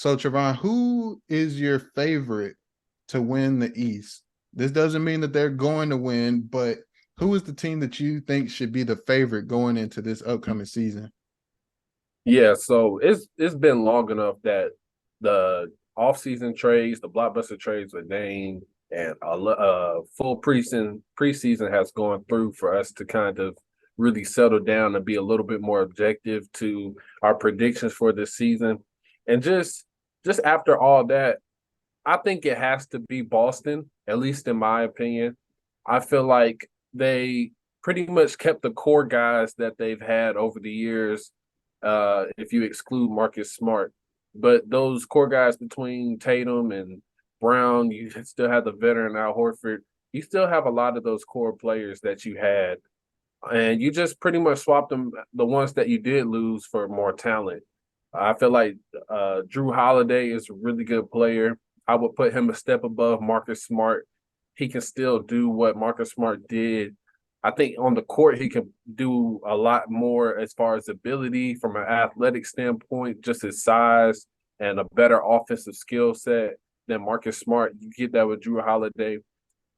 So, Trevon, who is your favorite to win the East? This doesn't mean that they're going to win, but who is the team that you think should be the favorite going into this upcoming season? Yeah, so it's been long enough that the offseason trades, the blockbuster trades with Dame and a full preseason has gone through for us to kind of really settle down and be a little bit more objective to our predictions for this season. And just after all that, I think it has to be Boston, at least in my opinion. I feel like they pretty much kept the core guys that they've had over the years, if you exclude Marcus Smart. But those core guys between Tatum and Brown, you still have the veteran Al Horford. You still have a lot of those core players that you had, and you just pretty much swapped them, the ones that you did lose, for more talent. I feel like Drew Holiday is a really good player. I would put him a step above Marcus Smart. He can still do what Marcus Smart did. I think on the court he can do a lot more as far as ability from an athletic standpoint, just his size and a better offensive skill set than Marcus Smart. You get that with Drew Holiday,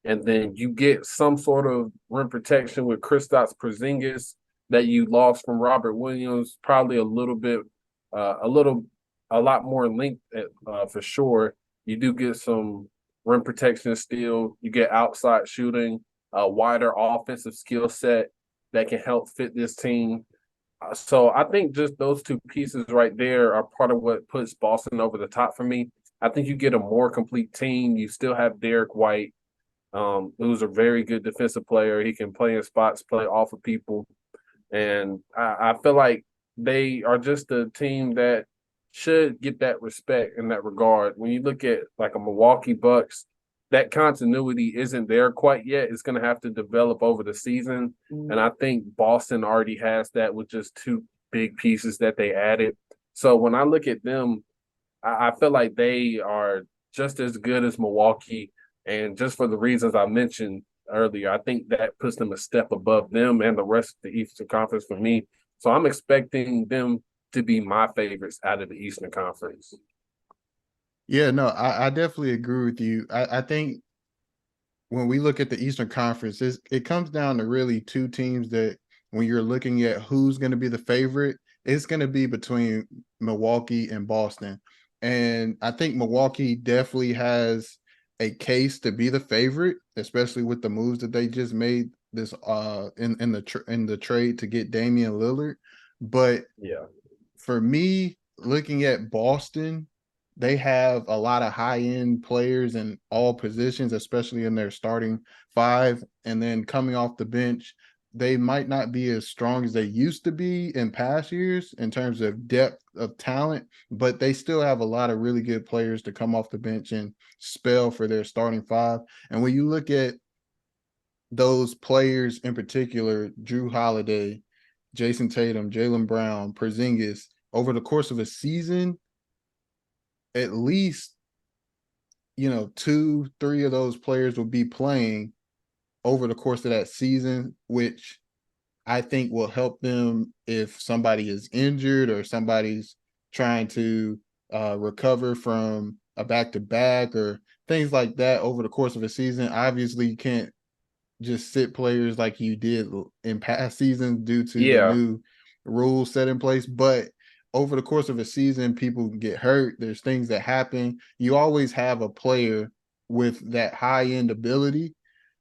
and then you get some sort of rim protection with Kristaps Porzingis that you lost from Robert Williams. Probably a little bit, a little, a lot more length for sure. You do get some rim protection still. You get outside shooting, a wider offensive skill set that can help fit this team. So I think just those two pieces right there are part of what puts Boston over the top for me. I think you get a more complete team. You still have Derek White, who's a very good defensive player. He can play in spots, play off of people. And I feel like they are just a team that should get that respect in that regard. When you look at like a Milwaukee Bucks, that continuity isn't there quite yet. It's going to have to develop over the season. And I think Boston already has that with just two big pieces that they added. So when I look at them, I feel like they are just as good as Milwaukee. And just for the reasons I mentioned earlier, I think that puts them a step above them and the rest of the Eastern Conference for me. So I'm expecting them to be my favorites out of the Eastern Conference. Yeah, no, I definitely agree with you. I think when we look at the Eastern Conference, it comes down to really two teams that when you're looking at who's going to be the favorite, it's going to be between Milwaukee and Boston. And I think Milwaukee definitely has a case to be the favorite, especially with the moves that they just made this in the trade to get Damian Lillard. But Yeah. for me, looking at Boston, they have a lot of high end players in all positions, especially in their starting five. And then coming off the bench, they might not be as strong as they used to be in past years in terms of depth of talent, but they still have a lot of really good players to come off the bench and spell for their starting five. And when you look at those players in particular, Drew Holiday, Jason Tatum, Jalen Brown, Porzingis, over the course of a season, at least, two, three of those players will be playing over the course of that season, which I think will help them if somebody is injured or somebody's trying to recover from a back to back or things like that over the course of a season. Obviously, you can't just sit players like you did in past seasons due to the Yeah. new rules set in place. But over the course of a season, people get hurt. There's things that happen. You always have a player with that high end ability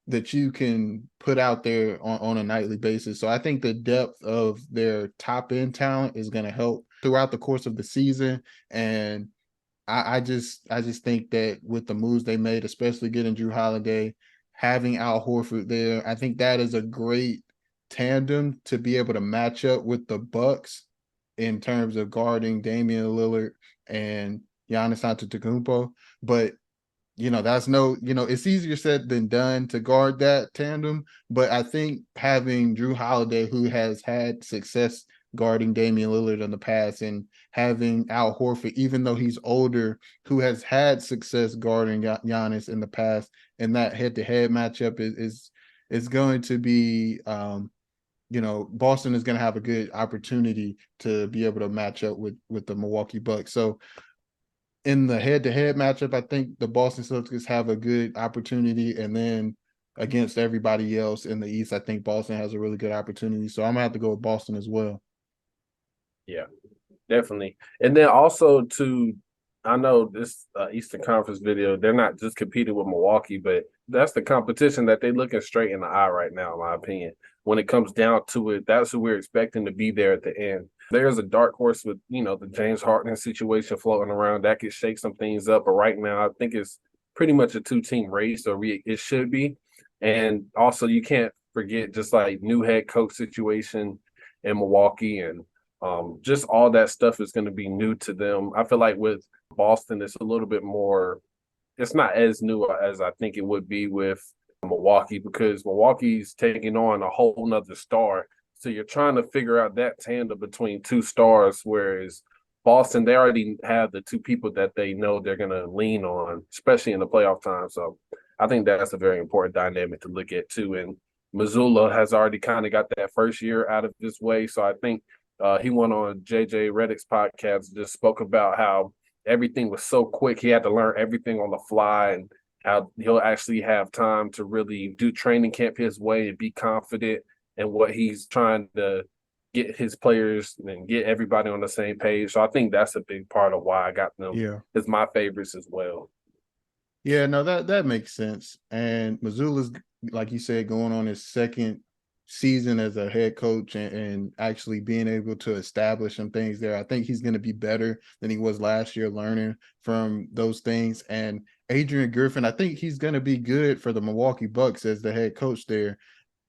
that you can put out there on a nightly basis. So I think the depth of their top end talent is going to help throughout the course of the season. And I just think that with the moves they made, especially getting Drew Holiday, having Al Horford there, I think that is a great tandem to be able to match up with the Bucks in terms of guarding Damian Lillard and Giannis Antetokounmpo. But that's no, it's easier said than done to guard that tandem. But I think having Drew Holiday, who has had success guarding Damian Lillard in the past, and having Al Horford, even though he's older, who has had success guarding Giannis in the past, and that head-to-head matchup is going to be, Boston is going to have a good opportunity to be able to match up with the Milwaukee Bucks. So in the head-to-head matchup, I think the Boston Celtics have a good opportunity, and then against everybody else in the East, I think Boston has a really good opportunity. So I'm gonna have to go with Boston as well. Yeah, definitely. And then also to, I know this Eastern Conference video, they're not just competing with Milwaukee, but that's the competition that they're looking straight in the eye right now, in my opinion. When it comes down to it, that's who we're expecting to be there at the end. There's a dark horse with, the James Harden situation floating around that could shake some things up. But right now, I think it's pretty much a two-team race, or it should be. And also, you can't forget just like new head coach situation in Milwaukee, and just all that stuff is going to be new to them. I feel like with Boston, it's a little bit more, it's not as new as I think it would be with Milwaukee, because Milwaukee's taking on a whole nother star. So you're trying to figure out that tandem between two stars, whereas Boston, they already have the two people that they know they're going to lean on, especially in the playoff time. So I think that's a very important dynamic to look at too. And Missoula has already kind of got that first year out of his way. So I think he went on JJ Redick's podcast, just spoke about how everything was so quick. He had to learn everything on the fly, and how he'll actually have time to really do training camp his way and be confident in what he's trying to get his players and get everybody on the same page. So I think that's a big part of why I got them Yeah. as my favorites as well. Yeah, no, that makes sense. And Missoula's, like you said, going on his second season as a head coach, and actually being able to establish some things there. I think he's going to be better than he was last year, learning from those things. And Adrian Griffin, I think he's going to be good for the Milwaukee Bucks as the head coach there.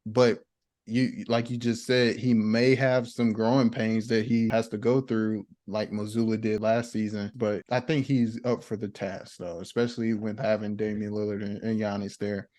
But you, like you just said, he may have some growing pains that he has to go through, like Missoula did last season. But I think he's up for the task, though, especially with having Damian Lillard and Giannis there.